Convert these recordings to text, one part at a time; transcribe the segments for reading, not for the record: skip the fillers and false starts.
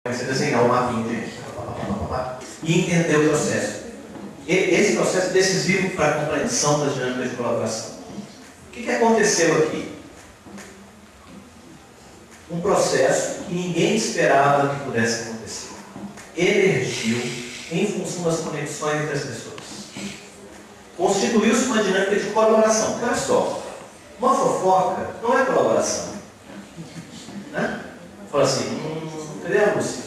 Você desenhar um mapinha, gente, e entender o processo. Esse processo é decisivo para a compreensão das dinâmicas de colaboração. O que aconteceu aqui? Um processo que ninguém esperava que pudesse acontecer. Emergiu em função das conexões entre as pessoas. Constituiu-se uma dinâmica de colaboração. Porque, olha só, uma fofoca não é colaboração. Né? Fala assim, cadê a Lúcia?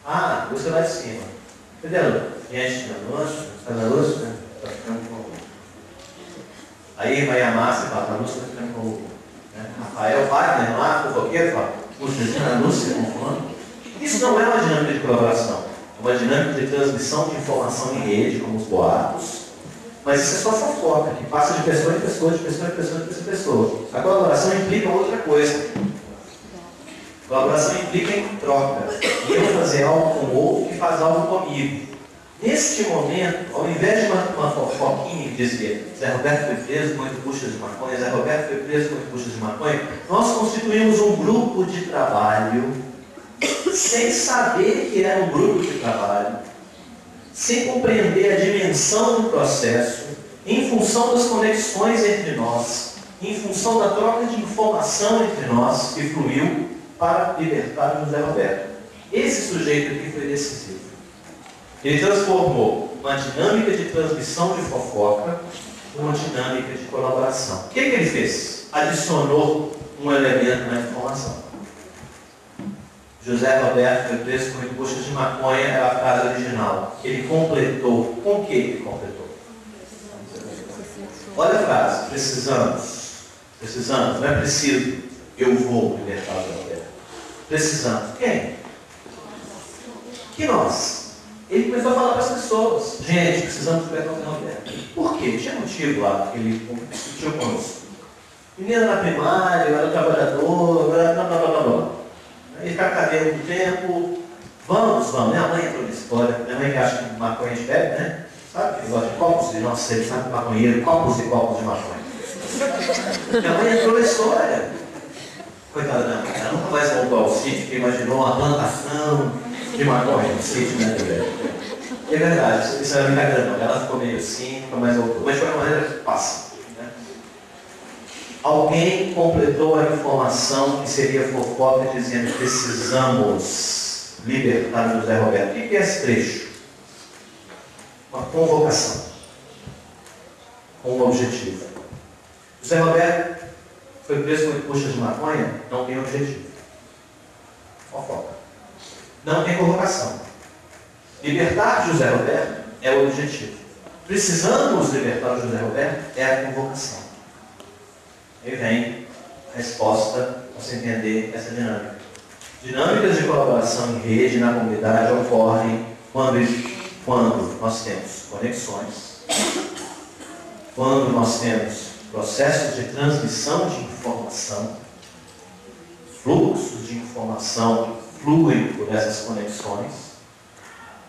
Ah, a Lúcia lá de cima. Cadê a Lúcia? Gente, a Lúcia, está na Lúcia? Está ficando com... Aí vai a Márcia e fala, a Lúcia está ficando com... Rafael Wagner lá, fofoqueiro, fala, a Lúcia com fulano. Isso não é uma dinâmica de colaboração. É uma dinâmica de transmissão de informação em rede, como os boatos. Mas isso é só fofoca, que passa de pessoa em pessoa, de pessoa em pessoa, de pessoa em pessoa. A colaboração implica outra coisa. Colaboração implica em troca. Eu fazer algo com o outro que faz algo comigo. Neste momento, ao invés de uma fofoquinha que dizia Zé Roberto foi preso com 8 buchas de maconha, Zé Roberto foi preso com 8 buchas de maconha, nós constituímos um grupo de trabalho sem saber que era um grupo de trabalho, sem compreender a dimensão do processo, em função das conexões entre nós, em função da troca de informação entre nós que fluiu para libertar o José Roberto. Esse sujeito aqui foi decisivo. Ele transformou uma dinâmica de transmissão de fofoca numa dinâmica de colaboração. O que ele fez? Adicionou um elemento na informação. José Roberto foi preso com 8 buchas de maconha, era a frase original. Ele completou. Com o que ele completou? Olha a frase. Precisamos, não é preciso. Eu vou libertar o José Roberto. Precisamos. Quem? Que nós? Ele começou a falar para as pessoas. Gente, precisamos libertar o José Roberto. Por quê? Tinha motivo lá que ele discutiu conosco. Menina na primária, eu era trabalhador, blá blá blá blá blá. Ele fica cadeiro do tempo. Vamos. Minha mãe entrou na história. Minha mãe que acha que maconha de bebe, né? Sabe? Ele gosta de copos de nossa, ele sabe maconheiro, copos e copos de maconha. Minha mãe entrou na história. Coitada da mãe, ela nunca mais voltou ao sítio, porque imaginou uma plantação de maconha no sítio, né? E é verdade, isso era brincadeira não. Ela ficou meio assim, nunca mais voltou. Mas de qualquer maneira, passa. Né? Alguém completou a informação que seria fofoca dizendo que precisamos libertar o José Roberto. O que é esse trecho? Uma convocação. Com um objetivo. José Roberto foi preso com 8 buchas de maconha, não tem objetivo. Fofoca. Não tem convocação. Libertar José Roberto é o objetivo. Precisamos libertar o José Roberto é a convocação. Aí vem a resposta para você entender essa dinâmica. Dinâmicas de colaboração em rede, na comunidade, ocorrem quando nós temos conexões, quando nós temos processos de transmissão de informação, fluxos de informação que fluem por essas conexões,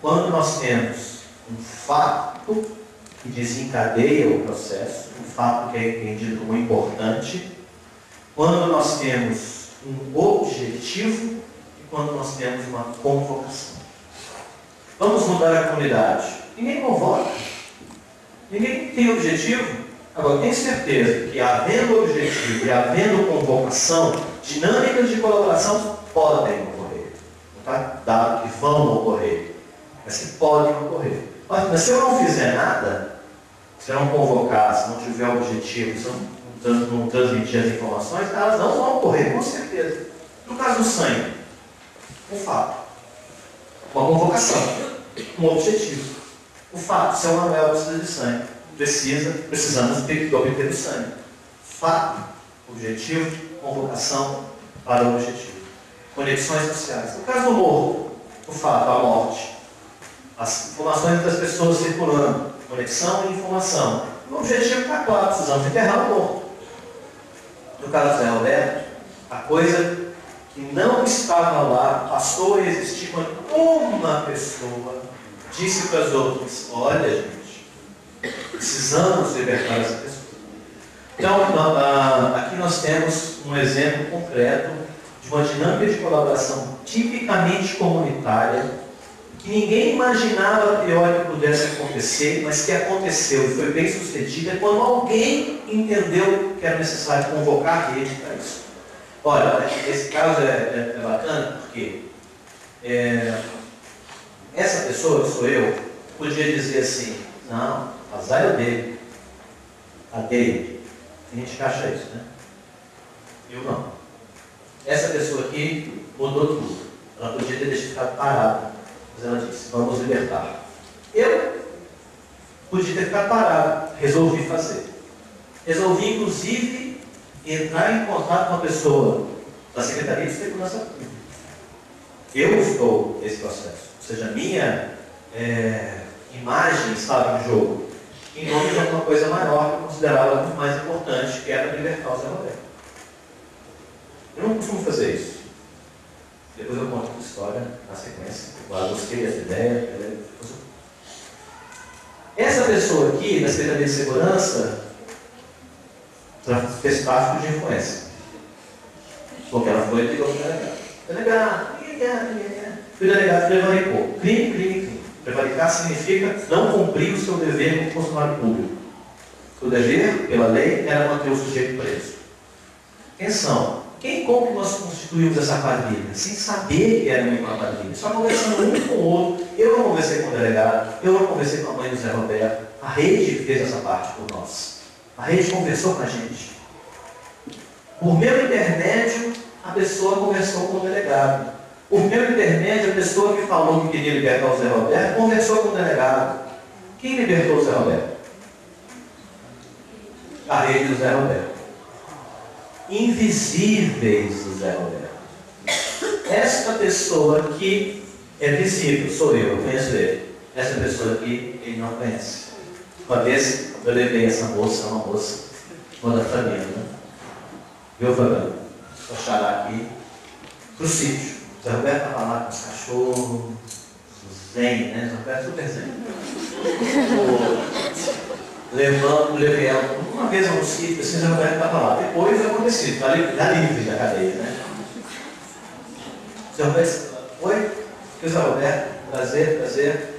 quando nós temos um fato que desencadeia o processo, um fato que é entendido como importante, quando nós temos um objetivo e quando nós temos uma convocação. Vamos mudar a comunidade. Ninguém convoca. Ninguém tem objetivo. Agora, tenho certeza que havendo objetivo e havendo convocação, dinâmicas de colaboração podem ocorrer. Não está dado que vão ocorrer, mas que podem ocorrer. Mas se eu não fizer nada, se eu não convocar, se não tiver objetivo, se eu não transmitir as informações, elas não vão ocorrer, com certeza. No caso do sangue, um fato, uma convocação, um objetivo. O fato, se o Manuel precisa de sangue, precisamos obter o sangue. Fato, objetivo, convocação para o objetivo. Conexões sociais. No caso do morto, o fato, a morte. As informações das pessoas circulando. Conexão e informação. O objetivo está claro, precisamos enterrar o morto. No caso do Zé Roberto, a coisa que não estava lá passou a existir quando uma pessoa disse para as outras: olha, gente, precisamos libertar essa pessoa. Então, aqui nós temos um exemplo concreto de uma dinâmica de colaboração tipicamente comunitária, que ninguém imaginava a priori que pudesse acontecer, mas que aconteceu e foi bem sucedida quando alguém entendeu que era necessário convocar a rede para isso. Olha, esse caso é bacana porque essa pessoa, que sou eu, podia dizer assim, não, azar é o dele, a dele. A gente que acha isso, né? Eu não. Essa pessoa aqui mudou tudo. Ela podia ter ficado parada. Mas ela disse, vamos libertar. Eu podia ter ficado parado. Resolvi fazer. Resolvi, inclusive, entrar em contato com a pessoa da Secretaria de Segurança Pública. Eu estou nesse processo. Ou seja, a minha imagem estava em jogo. Em nome de alguma coisa maior que eu considerava muito mais importante, que era libertar o Zé Roberto. Eu não costumo fazer isso. Depois eu conto a história na sequência. Eu gostei dessa ideia. Essa pessoa aqui, da Secretaria de Segurança, fez tráfico de influência. Porque ela foi e ligou para o delegado. O delegado prevaricou. Crime. Prevaricar significa não cumprir o seu dever como funcionário público. O dever, pela lei, era manter o sujeito preso. Atenção, como nós constituímos essa quadrilha? Sem saber que era uma quadrilha, só conversando um com o outro. Eu não conversei com o delegado, eu não conversei com a mãe do Zé Roberto. A rede fez essa parte por nós. A rede conversou com a gente. Por meu intermédio, a pessoa conversou com o delegado. Por meu intermédio, a pessoa que falou que queria libertar o Zé Roberto conversou com o delegado. Quem libertou o Zé Roberto? A rede do Zé Roberto. Invisíveis do Zé Roberto. Esta pessoa aqui é visível, sou eu conheço ele. Essa pessoa aqui, ele não conhece. Uma vez eu levei essa moça, uma moça, chamada Fabiana. Viu, Fabiana? Vou charar aqui, para o sítio. O Zé Roberto estava lá com os cachorros, o zen, né? O Zé Roberto é super zen. Levei ela uma vez ao sítio, assim, o Zé Roberto estava lá. Depois aconteceu, está livre da cadeia, né? O Zé Roberto, oi? O Zé Roberto, prazer,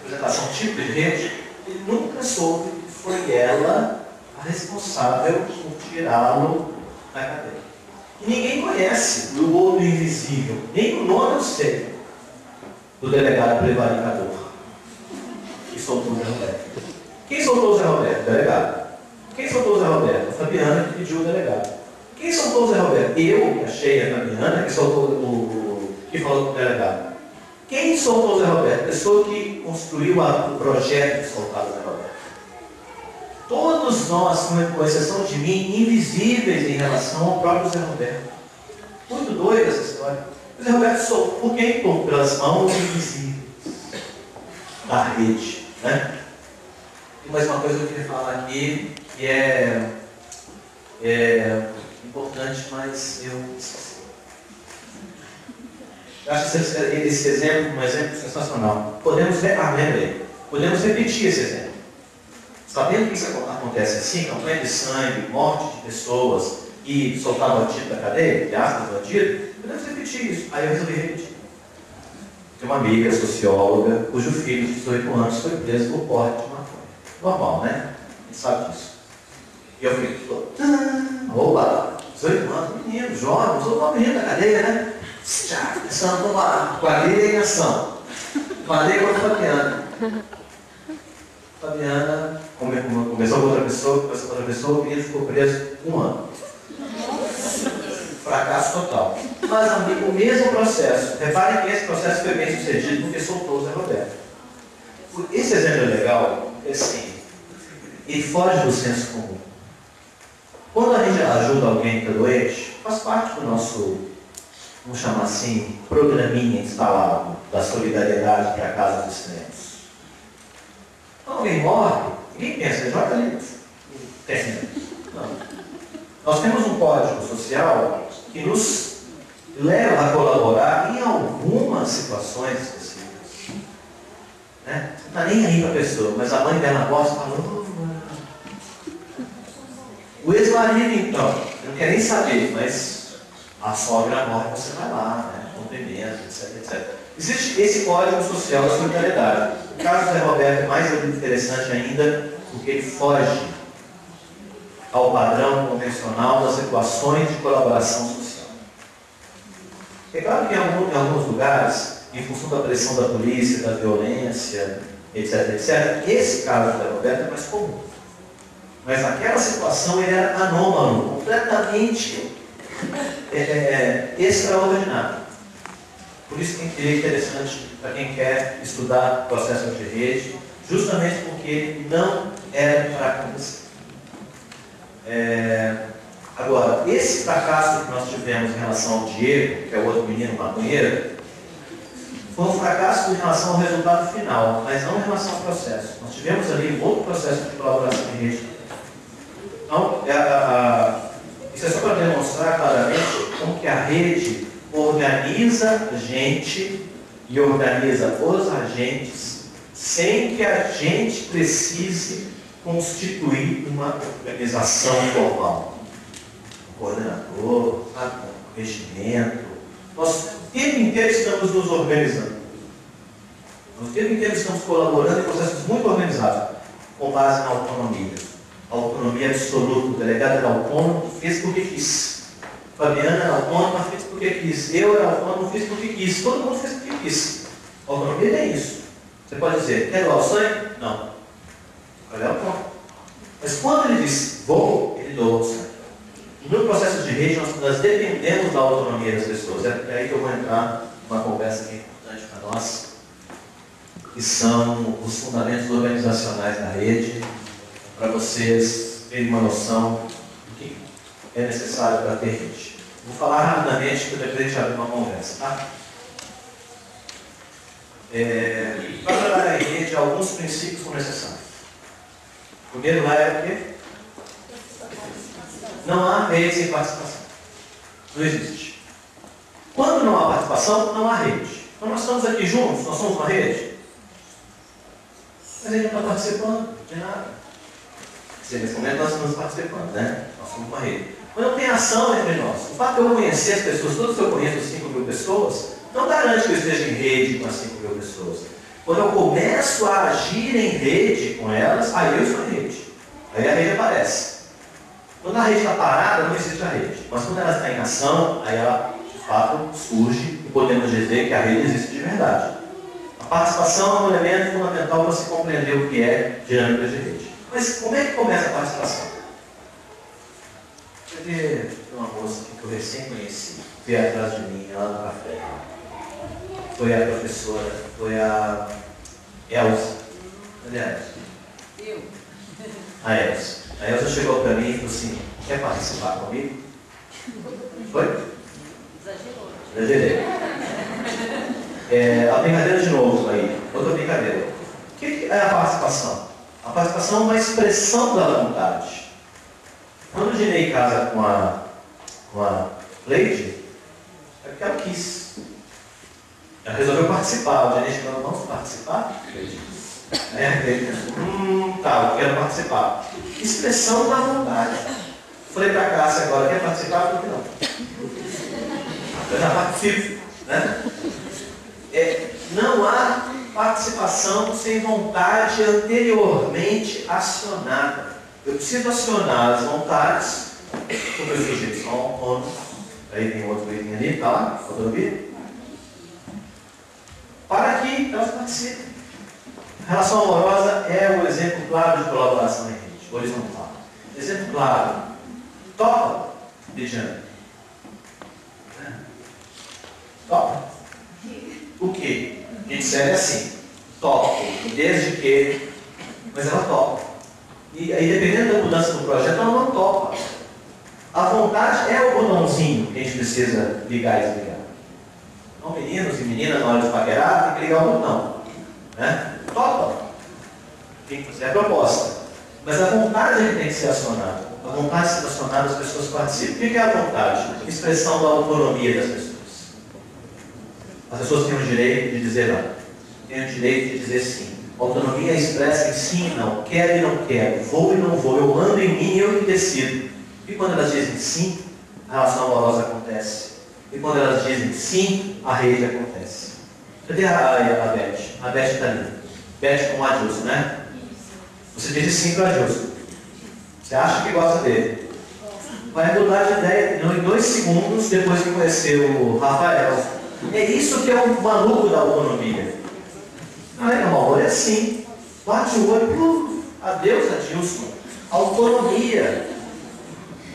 apresentação típica de rede. Ele nunca soube que foi ela a responsável por tirá-lo da cadeia. E ninguém conhece o outro invisível, nem o nome eu sei, do delegado prevaricador que soltou o Zé Roberto. Quem soltou o Zé Roberto? O delegado. Quem soltou o Zé Roberto? A Fabiana, que pediu o delegado. Quem soltou o Zé Roberto? Eu, que achei a Fabiana, que soltou que falou com o delegado. Quem soltou o Zé Roberto? A pessoa que construiu o projeto de soltar o Zé Roberto. Todos nós, com exceção de mim, invisíveis em relação ao próprio Zé Roberto. Muito doida essa história. O Zé Roberto soltou por quem? Pelas mãos invisíveis da rede. Né? E mais uma coisa que eu queria falar aqui, que é importante, mas eu esqueci. Eu acho esse exemplo um exemplo sensacional. Podemos repetir esse exemplo. Sabendo que isso acontece assim, campanha de sangue, morte de pessoas que soltavam bandido da cadeia, de aspas, bandido, podemos repetir isso. Aí eu resolvi repetir. Tem uma amiga socióloga, cujo filho de 18 anos foi preso por porte de maconha. Normal, né? A gente sabe disso. E eu falei, opa, 18 anos, menino, jovem, sou uma menina da cadeia, né? Já, começando a tomar quadrilha em ação. Falei com a Fabiana. Fabiana começou com outra pessoa, o menino ficou preso 1 ano. Fracasso total. Mas, amigo, o mesmo processo. Reparem que esse processo foi bem sucedido porque soltou o Zé Roberto. Esse exemplo é legal, porque assim, ele foge do senso comum. Quando a gente ajuda alguém que está doente, faz parte do nosso, vamos chamar assim, programinha instalado da solidariedade para a casa dos extremos. Quando alguém morre, ninguém pensa, joga ali. Não. Nós temos um código social que nos leva a colaborar em algumas situações específicas. Né? Não está nem aí para a pessoa, mas a mãe dela gosta e fala, o ex-marido, então, não quer nem saber, mas A sogra morre, você vai lá, né? Cumprimento, etc, etc. Existe esse código social da solidariedade. O caso do Zé Roberto é mais interessante ainda, porque ele foge ao padrão convencional das equações de colaboração social. É claro que em alguns lugares, em função da pressão da polícia, da violência, etc, etc, esse caso do Zé Roberto é mais comum. Mas naquela situação ele era anômalo, completamente extraordinário. Por isso que é interessante para quem quer estudar processo de rede, justamente porque não era para acontecer. Agora, esse fracasso que nós tivemos em relação ao Diego, que é o outro menino maconheiro, foi um fracasso em relação ao resultado final, mas não em relação ao processo. Nós tivemos ali um outro processo de colaboração em rede. Então, isso é só para demonstrar claramente como que a rede organiza a gente e organiza os agentes sem que a gente precise constituir uma organização formal. Um coordenador, um regimento. Nós o tempo inteiro estamos nos organizando. Nós o tempo inteiro estamos colaborando em processos muito organizados, com base na autonomia. A autonomia absoluta. O delegado era autônomo, fez porque quis. Fabiana era autônoma, fez porque quis. Eu era autônomo, fiz porque quis. Todo mundo fez porque quis. A autonomia é isso. Você pode dizer, quer doar o sangue? Não. Ele é autônomo. Mas quando ele diz, vou, ele doa o sangue. No processo de rede, nós dependemos da autonomia das pessoas. É aí que eu vou entrar numa conversa que é importante para nós, que são os fundamentos organizacionais da rede, para vocês terem uma noção do que é necessário para ter rede. Vou falar rapidamente, porque depois a gente abre uma conversa, tá? Para trabalhar em rede, alguns princípios são necessários. O primeiro lá é o quê? Não há rede sem participação. Não existe. Quando não há participação, não há rede. Quando nós estamos aqui juntos, nós somos uma rede. Mas a gente não está participando de nada. Nesse momento nós estamos participando, né? Nós somos uma rede. Quando não tem ação entre nós, o fato de eu conhecer as pessoas, todos que eu conheço 5.000 pessoas, não garante que eu esteja em rede com as 5.000 pessoas. Quando eu começo a agir em rede com elas, aí eu sou rede. Aí a rede aparece. Quando a rede está parada, não existe a rede. Mas quando ela está em ação, aí ela, de fato, surge e podemos dizer que a rede existe de verdade. A participação é um elemento fundamental para se compreender o que é dinâmica de rede. Mas como é que começa a participação? Tem uma moça aqui que eu recém conheci, veio atrás de mim, lá no café. Foi a professora, foi a Elza. Cadê a Elza? Eu. A Elza. A Elza chegou para mim e falou assim, quer participar comigo? Foi? Exagerou. Exagerei. A brincadeira de novo aí, outra brincadeira. O que é a participação? A participação é uma expressão da vontade. Quando o Ginei casa com a Leide, é porque ela quis. Ela resolveu participar. O Ginei falou, vamos participar? Tá, eu quero participar. Expressão da vontade. Falei para a Cássia agora, quer participar? Por que não? Eu já participo, né? Não há participação sem vontade anteriormente acionada. Eu preciso acionar as vontades, como eu sugiro, são autônomos. Aí tem outro item ali, tá lá, autonomia. Para que elas participem. A relação amorosa é um exemplo claro de colaboração em rede, horizontal. Exemplo claro. Topa, Lidiane. Topa. O quê? A gente serve assim. Topa. Desde que. Mas ela topa. E aí, dependendo da mudança do projeto, ela não topa. A vontade é o botãozinho que a gente precisa ligar e desligar. Então, meninos e meninas, na hora de paquerar, tem que ligar o botão. Né? Topa. Tem que fazer a proposta. Mas a vontade tem que ser acionada. A vontade de ser acionada, as pessoas participam. O que é a vontade? Expressão da autonomia das pessoas. As pessoas têm o direito de dizer não. Têm o direito de dizer sim. A autonomia é expressa em sim e não. Quero e não quero. Vou e não vou. Eu mando em mim e eu que decido. E quando elas dizem sim, a relação amorosa acontece. E quando elas dizem sim, a rede acontece. Cadê a Beth? A Beth está ali. Beth com o Adilson, né? Você disse sim para o Adilson. Você acha que gosta dele. Vai mudar de ideia em 2 segundos depois que conhecer o Rafael. É isso que é o maluco da autonomia. Não é, irmão? É assim. Bate o olho. Adeus, Adilson. Autonomia.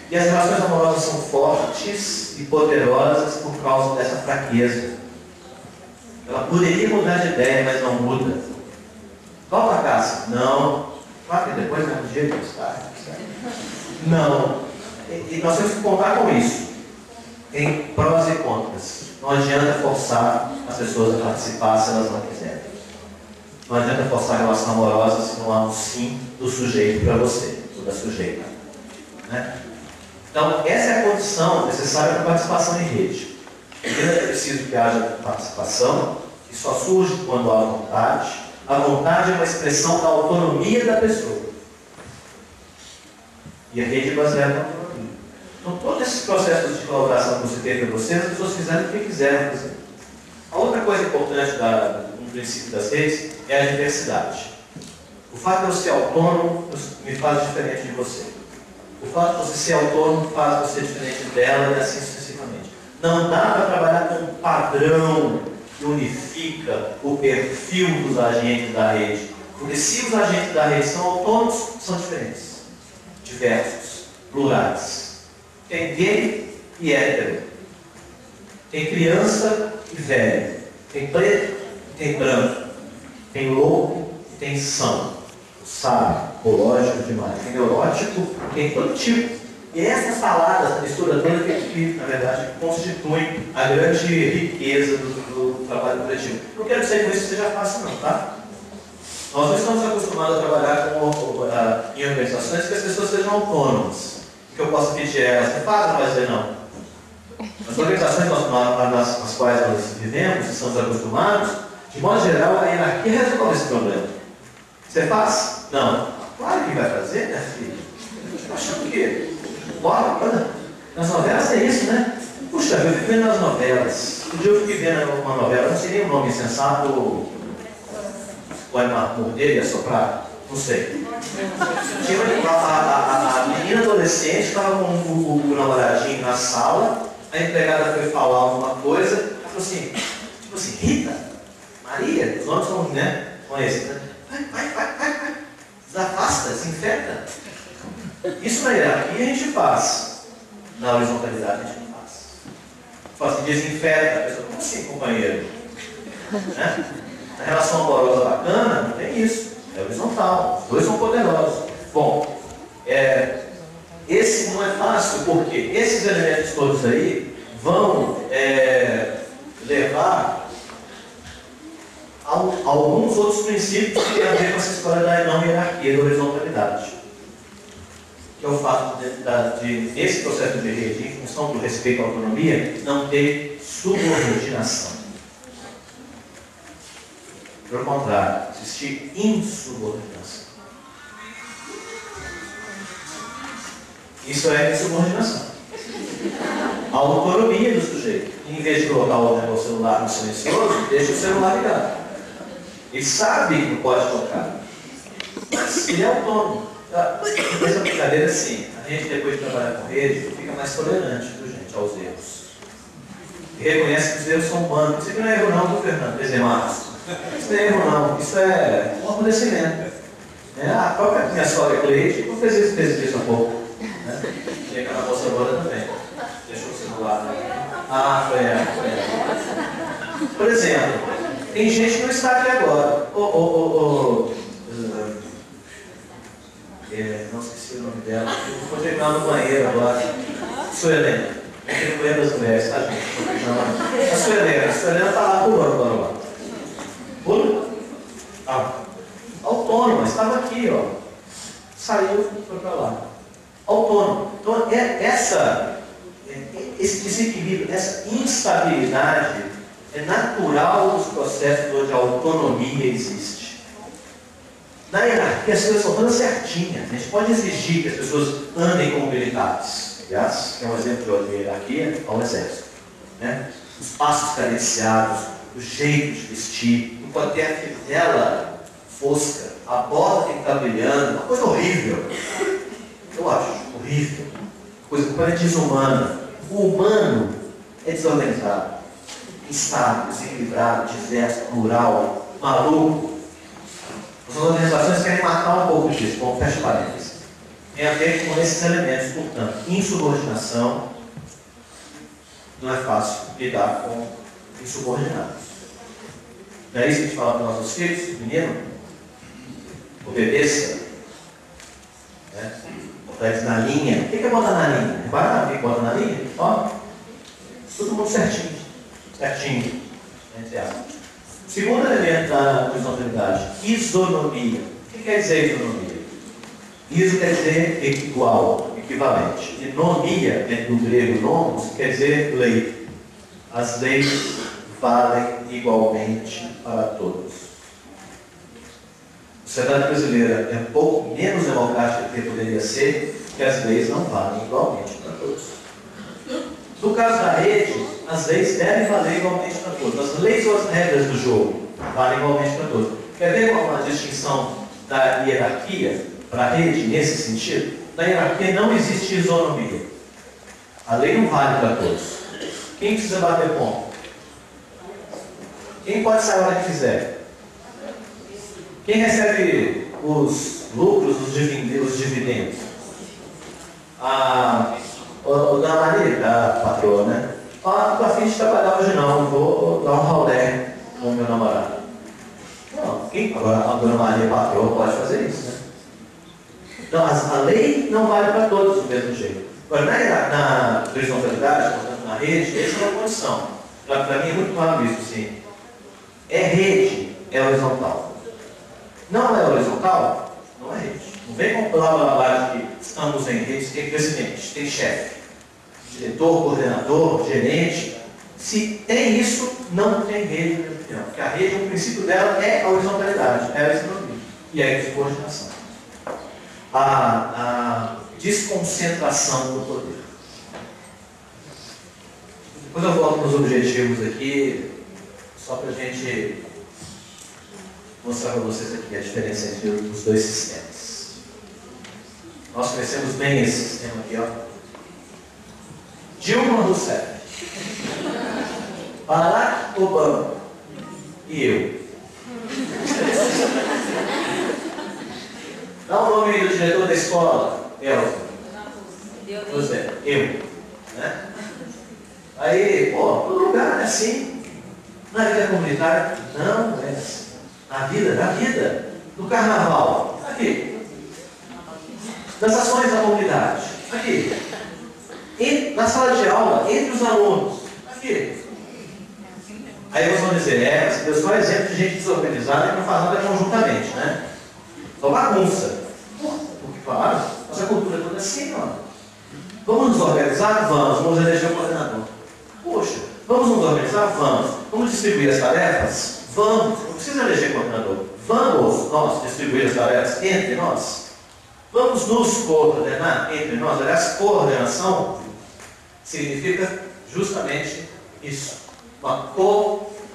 E as relações amorosas são fortes e poderosas por causa dessa fraqueza. Ela poderia mudar de ideia, mas não muda. Volta a casa. Não. Claro que depois vai um dia que está. Não. E nós temos que contar com isso. Tem prós e contras. Não adianta forçar as pessoas a participar se elas não quiserem. Não adianta forçar a relação amorosa se não há um sim do sujeito para você, ou da sujeita. Né? Então, essa é a condição necessária para a participação em rede. É preciso que haja participação, que só surge quando há vontade. A vontade é uma expressão da autonomia da pessoa. E a rede é baseada na autonomia. Então, todos esses processos de colaboração que você teve para vocês, as pessoas fizeram o que quiseram fazer. A outra coisa importante no princípio das redes é a diversidade. O fato de eu ser autônomo me faz diferente de você. O fato de você ser autônomo faz você diferente dela e assim sucessivamente. Não dá para trabalhar com um padrão que unifica o perfil dos agentes da rede. Porque se os agentes da rede são autônomos, são diferentes, diversos, plurais. Tem gay e hétero. Tem criança e velho. Tem preto e tem branco. Tem louco e tem são. Sábio, lógico demais. Tem neurótico, tem todo tipo. E essas palavras, a mistura toda que na verdade, constituem a grande riqueza do trabalho coletivo. Não quero dizer com isso que seja fácil não, tá? Nós não estamos acostumados a trabalhar em organizações que as pessoas sejam autônomas. O que eu posso pedir é elas, não vai dizer não. As organizações nas quais nós vivemos, estamos acostumados, de modo geral, a hierarquia resolve esse problema. Você faz? Não. Claro que vai fazer, né, filho? Você está achando o quê? Bora. Nas novelas é isso, né? Puxa, eu fico vendo nas novelas. Um dia eu fiquei vendo uma novela, não sei nem o nome sensato, vai morder e assoprar? Não sei. A menina adolescente estava com o namoradinho na sala, a empregada foi falar alguma coisa, ela falou assim, tipo assim, Rita, Maria, os nomes são, né? São esses, né? Vai. Desafasta, desinfeta. Isso na hierarquia a gente faz. Na horizontalidade a gente não faz. Fala assim, desinfeta. A pessoa, como assim, companheiro? Né? Na relação amorosa bacana, não tem isso. É horizontal. Os dois são poderosos. Bom, esse não é fácil porque esses elementos todos aí vão levar alguns outros princípios que têm a ver com essa história da não hierarquia, da horizontalidade. Que é o fato de esse processo de rede, em função do respeito à autonomia, não ter subordinação. Pelo contrário, existir insubordinação. Isso é insubordinação. A autonomia do sujeito. Em vez de colocar o celular no silencioso, deixa o celular ligado. Ele sabe que não pode tocar, mas ele é autônomo. Essa brincadeira assim, a gente depois de trabalhar com rede, fica mais tolerante, viu, gente, aos erros. E reconhece que os erros são humanos. Isso aqui não é erro não, viu, Fernando? Quer dizer, Marcos, isso não é erro não, isso é um acontecimento. A própria minha sogra Cleide fez isso há pouco. Chega na moça agora também. Deixou o celular. Foi. Por exemplo, tem gente que não está aqui agora. Não esqueci o nome dela. Vou terminar no banheiro agora. Suelena. Eu não lembro das mulheres, tá, gente? A Suelena está lá pulando. Pula? Autônoma, estava aqui, ó. Saiu e foi para lá. Autônomo. Então, esse desequilíbrio, essa instabilidade é natural dos processos onde a autonomia existe. Na hierarquia, as coisas são todas certinhas. A gente pode exigir que as pessoas andem como militares. Aliás, que é um exemplo de hierarquia ao exército. né? Os passos cadenciados, o jeito de vestir, enquanto tem a fivela fosca, a bola tem que estar brilhando, uma coisa horrível. Eu acho horrível. Coisa completamente desumana. O humano é desorganizado, instável, desequilibrado, diverso, plural, maluco. As organizações querem matar um pouco disso, como fecha parênteses. Tem a ver com esses elementos, portanto, insubordinação. Não é fácil lidar com insubordinados. Não é isso que a gente fala para os nossos filhos, menino? Obedeça. Né? Botar eles na linha. O que é botar na linha? Repara, o que bota na linha? Ó, todo mundo certinho. Certinho. Entre aspas. Segundo elemento da horizontalidade, isonomia. O que quer dizer isonomia? Iso quer dizer igual, equivalente. E nomia, do grego nomos, quer dizer lei. As leis valem igualmente para todos. A sociedade brasileira é um pouco menos democrática do que poderia ser, porque as leis não valem igualmente para todos. No caso da rede, as leis devem valer igualmente para todos. As leis ou as regras do jogo valem igualmente para todos. Quer ver uma distinção da hierarquia para a rede nesse sentido? Na hierarquia não existe isonomia. A lei não vale para todos. Quem precisa bater ponto? Quem pode sair a hora que quiser? Quem recebe os lucros, os dividendos? A Dona Maria, a patroa, né? Ah, não estou afim de trabalhar hoje não, vou dar um raulé com o meu namorado. Não, agora a Dona Maria, a patroa, pode fazer isso, né? Então, a lei não vale para todos do mesmo jeito. Agora, na horizontalidade, portanto, na rede, essa é uma condição. Para mim é muito claro isso, sim. É rede, é horizontal. Não é horizontal, não é rede. Não vem com blá blá blá de que estamos em rede, tem presidente, tem chefe, diretor, coordenador, gerente. Se tem isso, não tem rede, na minha opinião. Porque a rede, o princípio dela é a horizontalidade, é a isonomia e é a subordinação. A desconcentração do poder. Depois eu volto nos objetivos aqui, só para a gente mostrar para vocês aqui a diferença entre os dois sistemas. Nós conhecemos bem esse sistema aqui, ó. Dilma Rousseff, Barack Obama e eu. Dá o nome do diretor da escola, José, eu. Né? Aí, pô, todo lugar é assim. Na vida comunitária, não é assim. Na vida. No carnaval, aqui. Nas ações da comunidade, aqui. E na sala de aula, entre os alunos, aqui. Aí vocês vão dizer, eu sou um exemplo de gente desorganizada que não faz nada conjuntamente, né? Só bagunça. Porque, claro, nossa cultura toda é assim, ó. Vamos nos organizar? Vamos eleger o coordenador. Poxa, vamos nos organizar? Vamos distribuir as tarefas? Vamos. Não precisa eleger coordenador. Vamos nós distribuir as tarefas entre nós? Vamos nos coordenar entre nós? Aliás, coordenação significa justamente isso. Uma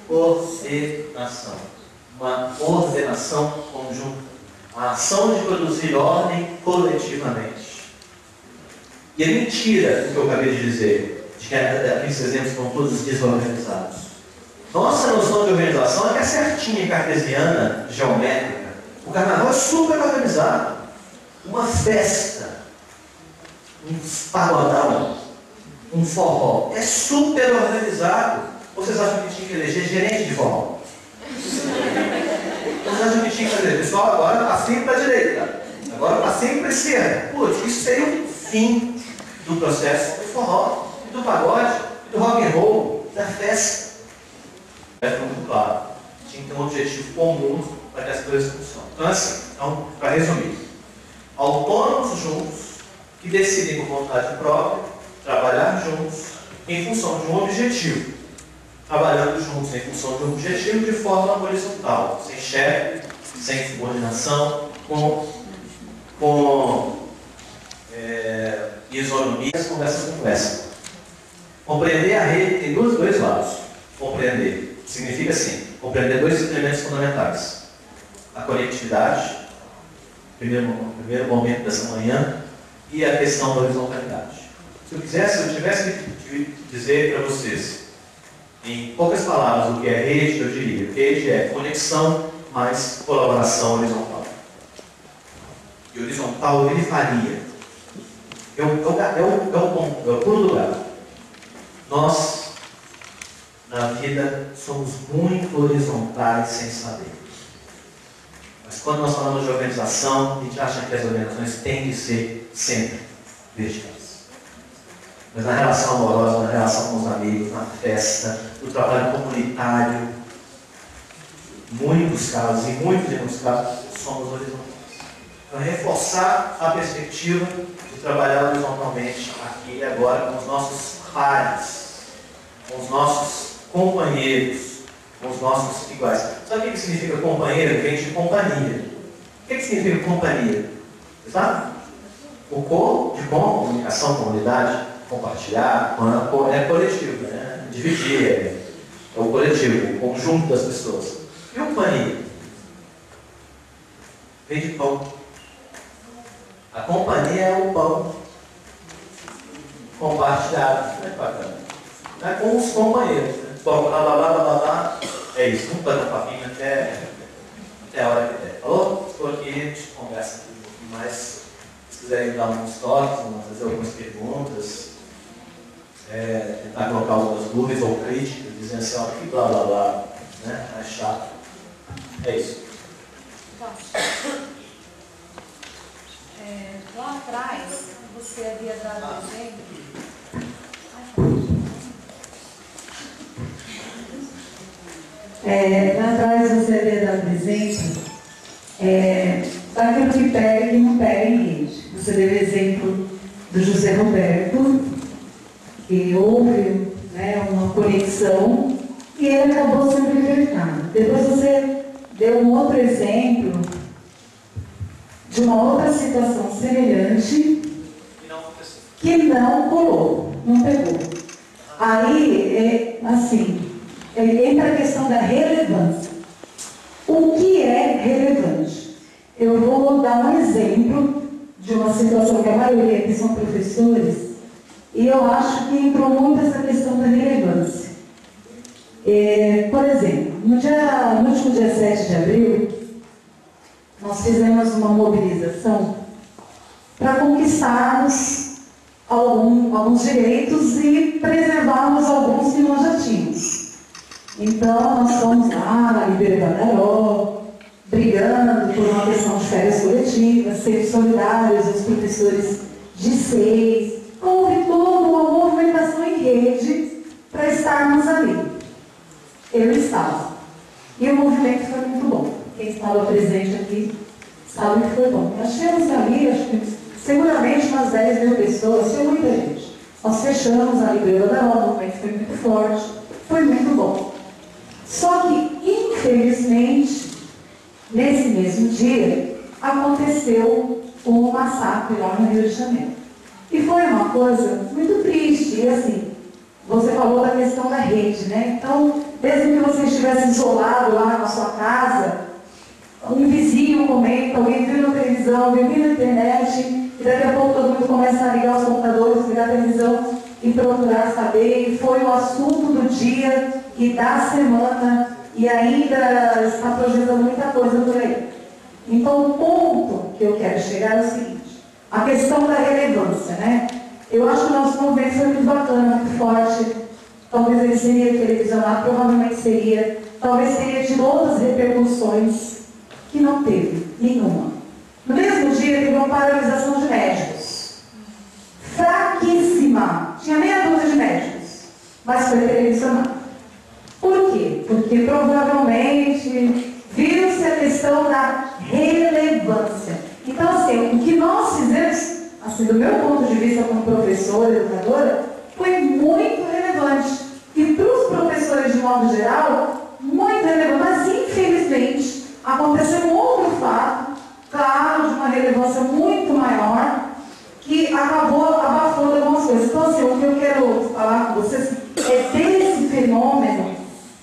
coordenação. Uma ordenação conjunta. A ação de produzir ordem coletivamente. E é mentira o que eu acabei de dizer, de que aqueles exemplos estão todos desorganizados. Nossa noção de organização é que é certinha, cartesiana, geométrica. O carnaval é super organizado. Uma festa, um pagodão, um forró, é super organizado. Vocês acham que tinha que eleger gerente de forró? Vocês acham que tinha que fazer? Pessoal, agora passinho para a direita, agora passinho para a esquerda. Putz, isso seria o fim do processo do forró, do pagode, do rock and roll, da festa. É muito claro. Tinha que ter um objetivo comum para que as coisas funcionem. Então, assim, para resumir, autônomos juntos, que decidem por vontade própria, trabalhar juntos em função de um objetivo. Trabalhando juntos em função de um objetivo de forma horizontal, sem chefe, sem subordinação, com isonomia, conversa com conversa. Compreender a rede tem dois lados. Compreender significa assim, compreender dois elementos fundamentais. A conectividade, no primeiro momento dessa manhã, e a questão da horizontalidade. Se eu tivesse que dizer para vocês, em poucas palavras, o que é rede, eu diria: rede é conexão mais colaboração horizontal. E horizontal ele varia. É o pulo do gato. Nós, na vida, somos muito horizontais sem saber. Mas quando nós falamos de organização, a gente acha que as organizações têm que ser sempre verticais. Mas na relação amorosa, na relação com os amigos, na festa, no trabalho comunitário, em muitos casos, somos horizontais. Então, reforçar a perspectiva de trabalhar horizontalmente aqui e agora com os nossos pares, com os nossos companheiros, com os nossos iguais. Sabe o que significa companheiro? Vem de companhia. O que significa companhia? Você sabe? O de comunicação, comunidade, compartilhar, é coletivo, né? Dividir, é o coletivo, o conjunto das pessoas. E companhia? Vem de pão. A companhia é o pão compartilhado, né, bacana? É com os companheiros, né? Bom, blá, é isso, um pano papinho até a hora que der. Falou? Estou aqui, a gente conversa aqui um pouquinho mais. Se quiserem dar uns toques, fazer algumas perguntas, tentar colocar algumas dúvidas ou críticas, dizendo assim, ó, que blá, né? É chato. É isso. Lá atrás, você havia dado exemplo. Lá atrás você havia dado exemplo daquilo que pega e que não pega em rede. Você deu exemplo do José Roberto, que houve, né, uma conexão e ele acabou sendo libertado. Depois você deu um outro exemplo de uma outra situação semelhante que não colou, não pegou. Aí, entra a questão da relevância. O que é relevante? Eu vou dar um exemplo de uma situação que a maioria aqui são professores e eu acho que entrou muito essa questão da relevância. Por exemplo, no último dia 7 de abril, nós fizemos uma mobilização para conquistarmos alguns direitos e preservarmos alguns que nós já tínhamos. Então, nós fomos lá na Ribeira Badaró, brigando por uma questão de férias coletivas, ser solidários aos professores de 6. Houve toda uma movimentação em rede para estarmos ali. Eu estava. E o movimento foi muito bom. Quem estava presente aqui sabe que foi bom. Nós tínhamos ali, acho que seguramente umas 10 mil pessoas, tinha muita gente. Nós fechamos a Ribeira Badaró, o movimento foi muito forte, foi muito bom. Só que, infelizmente, nesse mesmo dia, aconteceu um massacre lá no Rio de Janeiro. E foi uma coisa muito triste. E assim, você falou da questão da rede, né? Então, mesmo que você estivesse isolado lá na sua casa, um vizinho comenta, alguém viu na televisão, alguém viu na internet, e daqui a pouco todo mundo começa a ligar os computadores, ligar a televisão e procurar saber. E foi o assunto do dia e da semana, e ainda está projetando muita coisa por aí. Então, o ponto que eu quero chegar é o seguinte: a questão da relevância, né? Eu acho que o nosso movimento foi muito bacana, muito forte. Talvez ele seria televisionado, provavelmente seria. Talvez teria tido outras repercussões que não teve nenhuma. No mesmo dia, teve uma paralisação de médicos. Fraquíssima. Tinha meia dúzia de médicos, mas foi televisionado. Por quê? Porque provavelmente viu-se a questão da relevância. Então, assim, o que nós fizemos, assim, do meu ponto de vista como professora, educadora, foi muito relevante. E para os professores, de modo geral, muito relevante. Mas, infelizmente, aconteceu um outro fato, claro, de uma relevância muito maior, que acabou abafando algumas coisas. Então, assim, o que eu quero falar com vocês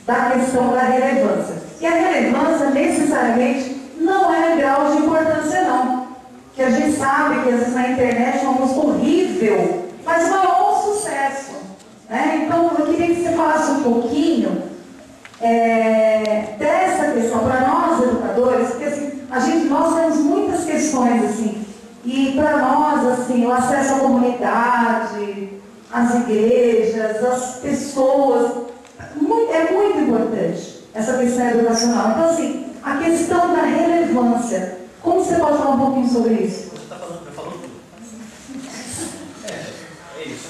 da questão da relevância. E a relevância, necessariamente, não é grau de importância, não. Que a gente sabe que, às vezes, na internet é uma música horrível, mas o maior sucesso. Né? Então, eu queria que você falasse um pouquinho dessa questão, para nós, educadores, porque, assim, nós temos muitas questões, assim, e para nós, assim, o acesso à comunidade, às igrejas, às pessoas, é muito importante essa questão educacional. Então, assim, a questão da relevância, como você pode falar um pouquinho sobre isso? Você está falando, já falou tudo. É isso.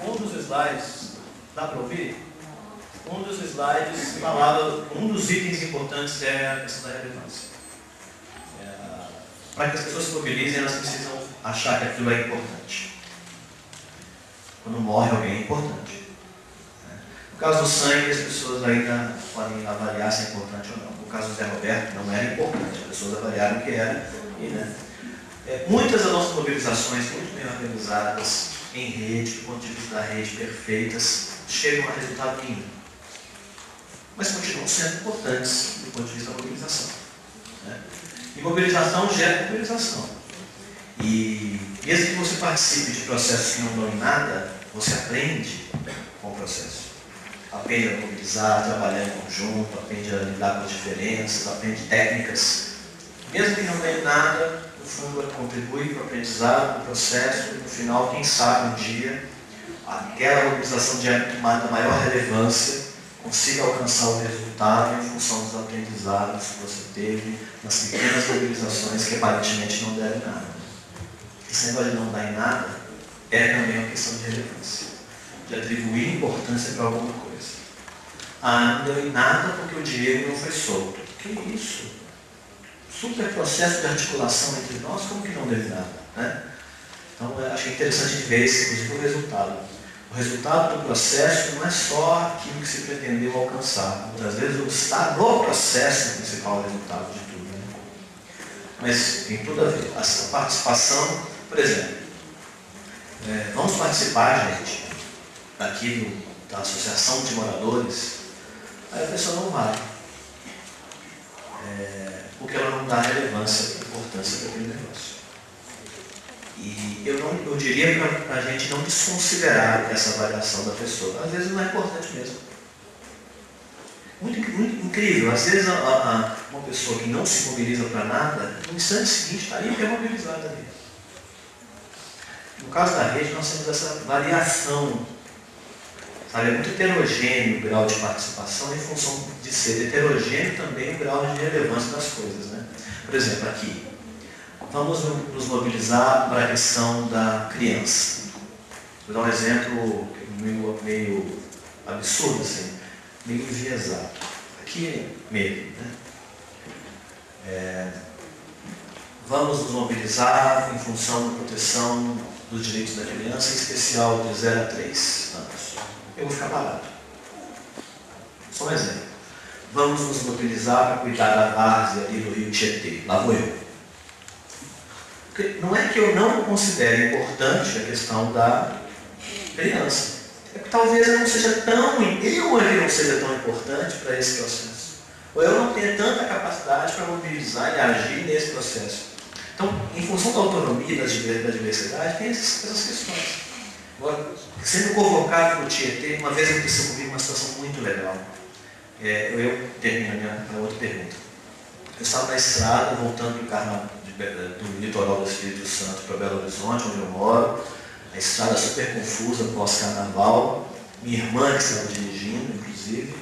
Um dos slides, dá para ouvir? Um dos slides falava, um dos itens importantes é a questão da relevância. Para que as pessoas se mobilizem, elas precisam achar que aquilo é importante. Quando morre alguém é importante. No caso do sangue, as pessoas ainda podem avaliar se é importante ou não. No caso do Zé Roberto, não era importante, as pessoas avaliaram que era. Muitas das nossas mobilizações, muito bem organizadas, em rede, do ponto de vista da rede, perfeitas, chegam a resultado nenhum. Mas continuam sendo importantes do ponto de vista da mobilização. E mobilização gera mobilização. E mesmo que você participe de processos que não dão em nada, você aprende com o processo. Aprende a mobilizar, a trabalhar em conjunto, aprende a lidar com as diferenças, aprende técnicas. Mesmo que não dê nada, no fundo, contribui para o aprendizado, para o processo, e no final, quem sabe um dia, aquela mobilização de maior relevância consiga alcançar o resultado em função dos aprendizados que você teve nas pequenas mobilizações que aparentemente não deram nada. Esse negócio de não dar em nada é também uma questão de relevância, de atribuir importância para alguma coisa. Não deu em nada porque o Diego não foi solto. Que isso? Super processo de articulação entre nós, como que não deu em nada? Né? Então, acho que é interessante ver esse, inclusive, o resultado. O resultado do processo não é só aquilo que se pretendeu alcançar. Muitas vezes o estar no processo é o principal resultado de tudo. Né? Mas tem tudo a ver. A participação, por exemplo, vamos participar, gente, aqui da associação de moradores, aí a pessoa não vai. Porque ela não dá relevância, importância para aquele negócio. E eu diria para a gente não desconsiderar essa avaliação da pessoa. Às vezes não é importante mesmo. Muito incrível. Às vezes uma pessoa que não se mobiliza para nada, no instante seguinte está hipermobilizada ali. No caso da rede, nós temos essa variação. Sabe, é muito heterogêneo o grau de participação em função de ser heterogêneo também o grau de relevância das coisas. Né? Por exemplo, aqui. Vamos nos mobilizar para a questão da criança. Vou dar um exemplo meio absurdo, assim, meio enviesado. Aqui mesmo. Né? Vamos nos mobilizar em função da proteção dos direitos da criança, em especial de 0 a 3 anos. Eu vou ficar parado. Só um exemplo. Vamos nos mobilizar para cuidar da várzea ali do Rio Tietê. Lá vou eu. Não é que eu não considere importante a questão da criança. É que talvez eu não seja tão importante para esse processo. Ou eu não tenha tanta capacidade para mobilizar e agir nesse processo. Então, em função da autonomia e da diversidade, tem essas questões. Agora, sendo convocado para o Tietê, uma vez aconteceu comigo uma situação muito legal. Eu termino a minha outra pergunta. Eu estava na estrada, voltando do litoral do Espírito Santo para Belo Horizonte, onde eu moro. A estrada super confusa, pós-carnaval. Minha irmã que estava dirigindo, inclusive,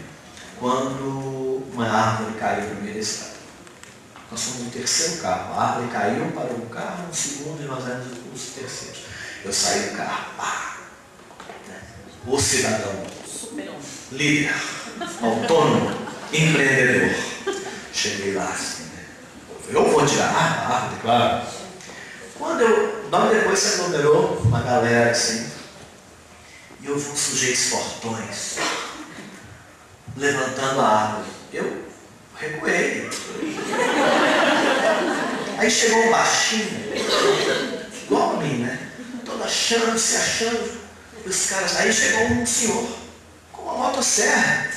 quando uma árvore caiu no meio da estrada. Nós fomos no terceiro carro. A árvore caiu, parou o carro, no segundo, e nós éramos os terceiros. Eu saí do carro. O cidadão, líder, autônomo, empreendedor. Cheguei lá assim, né? Eu vou tirar a árvore, claro. Logo depois se aglomerou uma galera assim, e eu vi uns sujeitos fortões levantando a árvore. Eu recuei. Aí chegou um baixinho, igual a mim, né? Todo achando, se achando. Os caras, aí chegou um senhor com uma motosserra.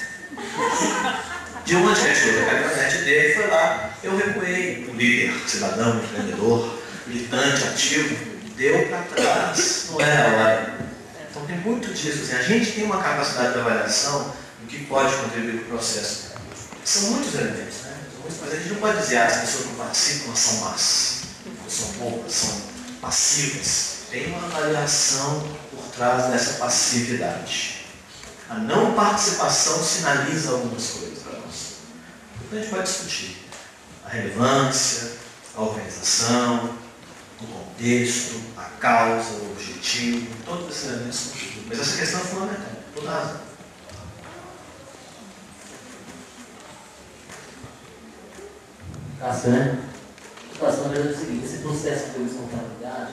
De onde ele tirou a caminhonete dele, foi lá, eu recuei, o líder, cidadão, empreendedor, militante, ativo, deu para trás, não era a hora. Então tem muito disso, assim, a gente tem uma capacidade de avaliação do que pode contribuir para o processo. São muitos elementos, né? Mas a gente não pode dizer que as pessoas não participam, são más, são poucas, são passivas. Tem uma avaliação por trás dessa passividade. A não participação sinaliza algumas coisas para nós. Então a gente pode discutir a relevância, a organização, o contexto, a causa, o objetivo, todos esses elementos contribuem. Mas essa questão é fundamental, toda razão. Cássio, né? Cássio, na verdade é o seguinte, esse processo de responsabilidade,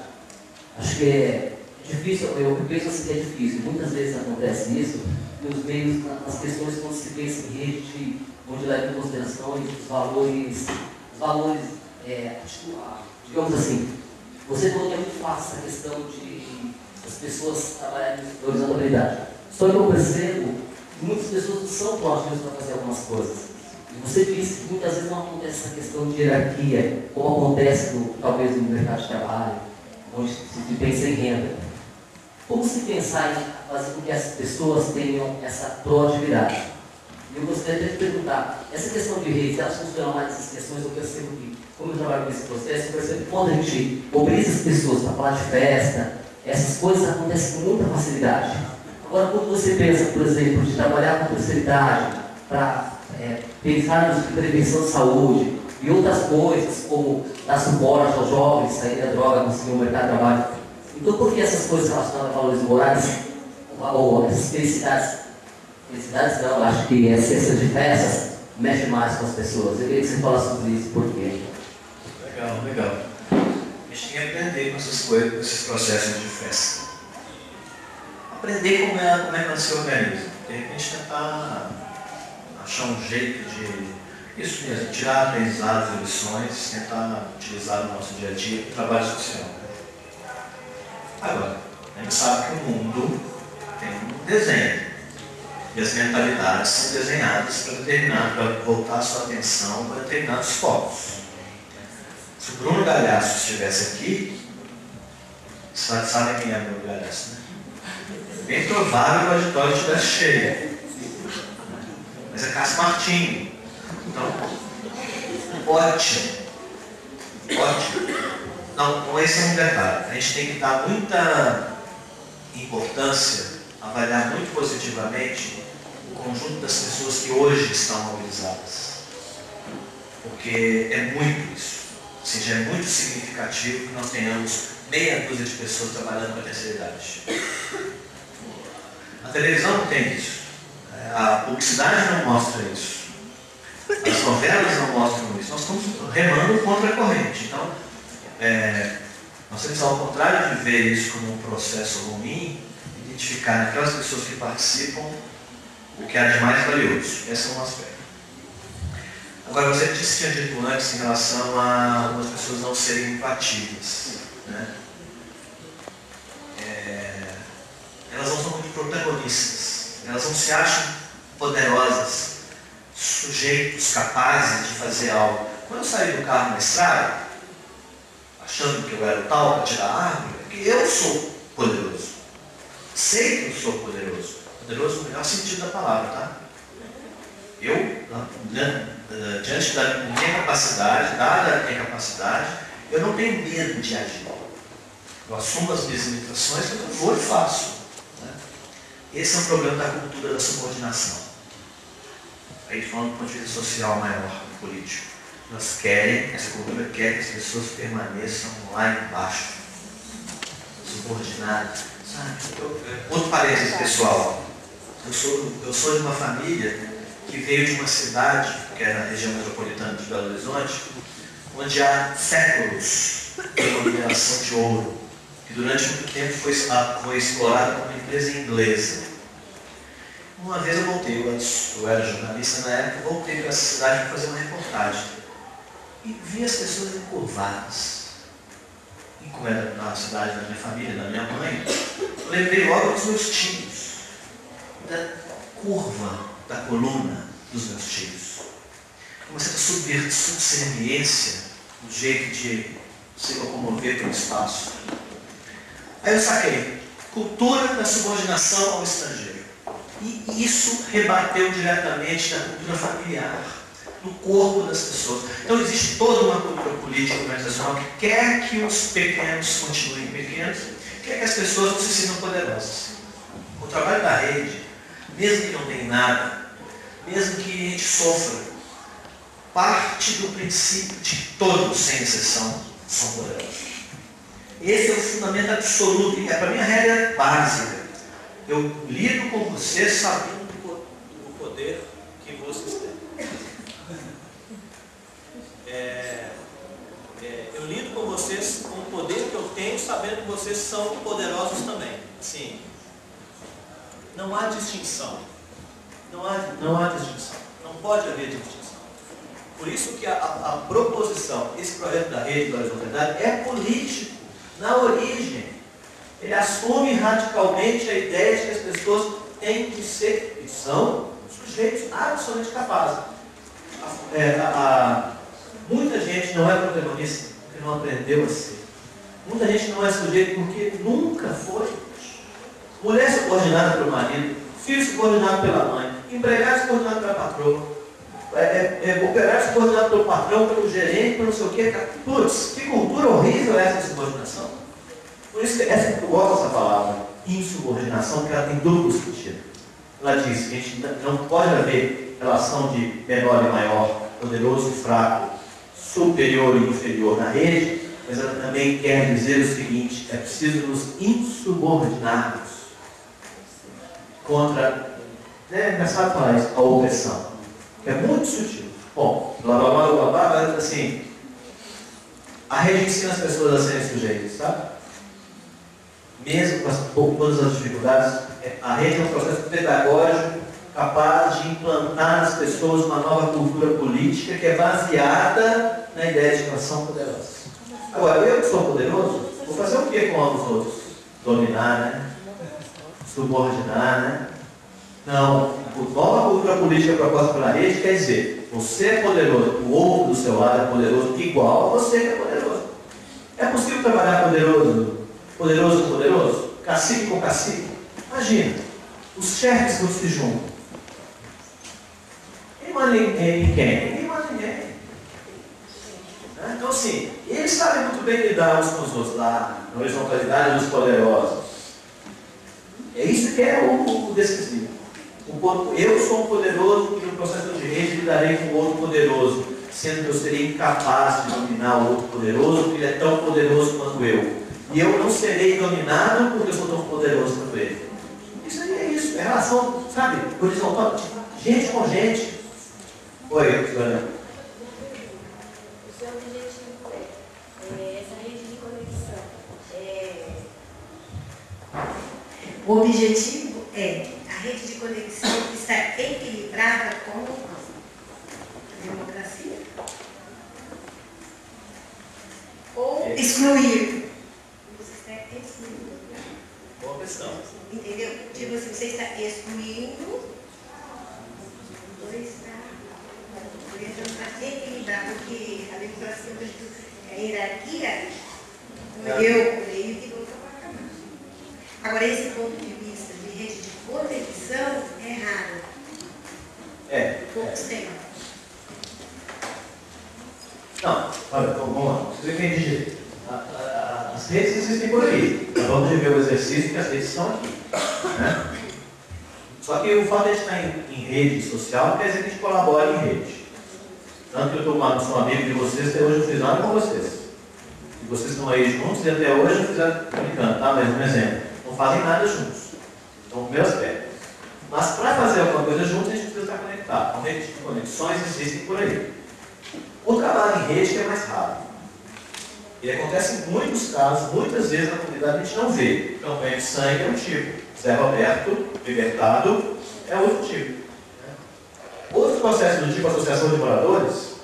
acho que é difícil, eu penso assim que é difícil, muitas vezes acontece isso, nos meios, nas questões quando se pensa em rede, onde leva em consideração os valores, digamos assim, você falou que é muito fácil essa questão de as pessoas trabalharem em horizontalidade. Só que eu percebo que muitas pessoas não são proativas para fazer algumas coisas. Você disse que muitas vezes não acontece essa questão de hierarquia, como acontece talvez no mercado de trabalho, onde se pensa em renda. Como se pensar em fazer com que as pessoas tenham essa proatividade? Eu gostaria de te perguntar, essa questão de redes, elas funcionam mais nessas questões, eu percebo que, como eu trabalho nesse processo, eu percebo que quando a gente obriga as pessoas para falar de festa, essas coisas acontecem com muita facilidade. Agora, quando você pensa, por exemplo, de trabalhar com terceiridade, para pensar em prevenção de saúde e outras coisas, como dar suporte aos jovens, sair da droga, conseguir um mercado de trabalho. Então, por que essas coisas relacionadas a valores morais, ou essas felicidades não, acho que essas de festas mexem mais com as pessoas? Eu queria que você falasse sobre isso, por quê? Legal. A gente tem que aprender com essas coisas, com esses processos de festa. Aprender como é que ela se organiza. De repente tentar achar um jeito de, isso mesmo, tirar aprendizados e lições, tentar utilizar no nosso dia a dia para o trabalho social. Agora, a gente sabe que o mundo tem um desenho. E as mentalidades são desenhadas para voltar a sua atenção para determinados focos. Se o Bruno Galhaço estivesse aqui, vocês sabem quem é o Bruno Galhaço, né? Bem provável que o auditório estivesse cheio. Mas é Cássio Martinho. Então, ótimo. Não, esse é um detalhe. A gente tem que dar muita importância, avaliar muito positivamente o conjunto das pessoas que hoje estão mobilizadas. Porque é muito isso. Ou seja, é muito significativo que nós tenhamos meia dúzia de pessoas trabalhando com a terceira idade. A televisão não tem isso. A publicidade não mostra isso. As novelas não mostram isso. Nós estamos remando contra a corrente. Então, nós temos, ao contrário de ver isso como um processo ruim, identificar naquelas pessoas que participam o que há de mais valioso. Esse é um aspecto. Agora, você tinha dito antes em relação a algumas pessoas não serem empativas, né? Elas não são muito protagonistas, elas não se acham poderosas, sujeitos, capazes de fazer algo. Quando eu saí do carro na estrada, achando que eu era o tal para tirar a árvore, porque eu sou poderoso. Sei que eu sou poderoso. Poderoso no melhor sentido da palavra, tá? Eu, diante da minha capacidade, dada a minha capacidade, eu não tenho medo de agir. Eu assumo as minhas limitações, mas eu vou e faço. Né? Esse é um problema da cultura da subordinação. Aí falando do ponto de vista social maior, político. Nós querem, essa cultura quer que as pessoas permaneçam lá embaixo, subordinadas. Outro parênteses pessoal. Eu sou de uma família que veio de uma cidade, que era na região metropolitana de Belo Horizonte, onde há séculos de uma mineração de ouro, que durante muito tempo foi explorada por uma empresa inglesa. Uma vez eu voltei, eu era jornalista na época, voltei para essa cidade para fazer uma reportagem. E vi as pessoas encurvadas. E como era na cidade da minha família, da minha mãe, eu lembrei logo dos meus tios, da curva da coluna, dos meus filhos. Comecei a subserviência, um jeito de se locomover pelo espaço. Aí eu saquei, cultura da subordinação ao estrangeiro. E isso rebateu diretamente na cultura familiar, no corpo das pessoas. Então existe toda uma cultura política organizacional que quer que os pequenos continuem pequenos, quer que as pessoas não se sintam poderosas. O trabalho da rede, mesmo que não tenha nada, mesmo que a gente sofra, parte do princípio de que todos, sem exceção, são poderosos. Esse é o fundamento absoluto, e é para mim a regra básica. Eu lido com vocês sabendo do poder que vocês têm. Eu lido com vocês com o poder que eu tenho, sabendo que vocês são poderosos também. Sim. Não há distinção. Não há distinção. Não pode haver distinção. Por isso que a proposição, esse projeto da rede da horizontalidade é político, na origem. Ele assume radicalmente a ideia de que as pessoas têm que ser e são sujeitos absolutamente capazes. Muita gente não é protagonista porque não aprendeu a ser. Muita gente não é sujeito porque nunca foi. Mulher subordinada pelo marido, filho subordinado pela mãe, empregado subordinado pela patroa, operário subordinado pelo patrão, pelo gerente, pelo não sei o quê. Putz, que cultura horrível é essa subordinação. Por isso que eu gosto dessa palavra, insubordinação, porque ela tem duplo sentido. Ela diz que a gente não pode haver relação de menor e maior, poderoso e fraco, superior e inferior na rede, mas ela também quer dizer o seguinte: é preciso nos insubordinarmos contra, é engraçado falar isso, a opressão, que é muito sutil. Bom, blá blá blá blá blá, mas assim, a rede ensina as pessoas a serem sujeitos, sabe? Mesmo com todas as dificuldades, a rede é um processo pedagógico capaz de implantar nas pessoas uma nova cultura política que é baseada na ideia de que elas são poderosas. Agora, eu que sou poderoso, vou fazer o que com os outros? Dominar, né? Subordinar, né? Não. A nova cultura política proposta pela rede quer dizer, você é poderoso, o outro do seu lado é poderoso igual a você que é poderoso. É possível trabalhar poderoso? Poderoso com poderoso? Cacique com cacique? Imagina, os chefes não se juntam. Quem manda em quem? Ninguém manda em ninguém. Então assim, eles sabem muito bem lidar uns com os outros lá, na horizontalidade dos poderosos. É isso que é o decisivo. Eu sou um poderoso e no processo de rede lidarei com outro poderoso, sendo que eu seria incapaz de dominar o outro poderoso, porque ele é tão poderoso quanto eu. E eu não serei dominado porque eu sou tão poderoso quanto ele. Isso aí é isso, é relação, sabe, horizontal, gente com gente. Oi, Sônia. O seu objetivo é essa rede de conexão. O objetivo é a rede de conexão estar equilibrada com a democracia? Ou excluir? Boa questão. Entendeu? Tipo assim, você está excluindo, você está tentando equilibrar, porque a democracia hoje é a hierarquia, eu creio que vou trabalhar. Agora, esse ponto de vista de rede de conexão é raro. Poucos têm. Não, olha, então, vamos lá. Vocês entendem? As redes existem por aí. Nós vamos ver o exercício que as redes estão aqui. Né? Só que o fato de a gente estar em rede social quer dizer que a gente colabora em rede. Tanto que eu sou amigo de vocês, até hoje eu não fiz nada com vocês. E vocês estão aí juntos e até hoje não fizeram, brincando, tá? Mas um exemplo, não fazem nada juntos. Então, o primeiro aspecto. Mas para fazer alguma coisa juntos, a gente precisa estar conectado. Então, redes de conexões existem por aí. O trabalho em rede que é mais raro. Ele acontece em muitos casos, muitas vezes na comunidade a gente não vê. Campanha de sangue é um tipo. Zé Roberto, libertado, é outro tipo. Outro processo do tipo associação de moradores,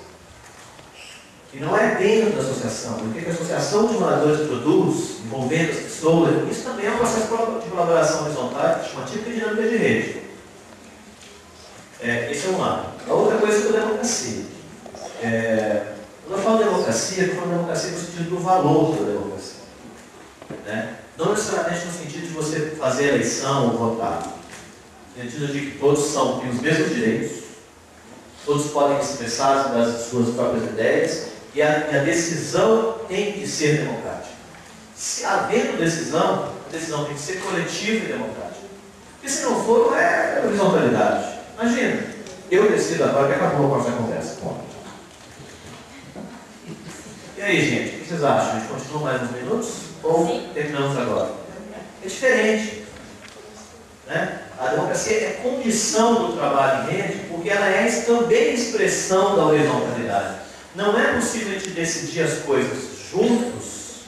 que não é dentro da associação, o que a associação de moradores produz, envolvendo as pessoas, isso também é um processo de colaboração horizontal, que chama tipo de dinâmica de rede. Esse é um lado. A outra coisa é a democracia. Quando eu falo democracia, eu falo democracia no sentido do valor da democracia. Né? Não necessariamente no sentido de você fazer a eleição ou votar. No sentido de que todos têm os mesmos direitos, todos podem expressar as suas próprias ideias e a decisão tem que ser democrática. Se havendo decisão, a decisão tem que ser coletiva e democrática. Porque se não for, não é horizontalidade. Imagina, eu decido agora que acabou a nossa conversa. Bom. E aí, gente, o que vocês acham? A gente continua mais uns minutos? Ou terminamos agora? É diferente. Né? A democracia é condição do trabalho em rede, porque ela é também expressão da horizontalidade. Não é possível a gente decidir as coisas juntos,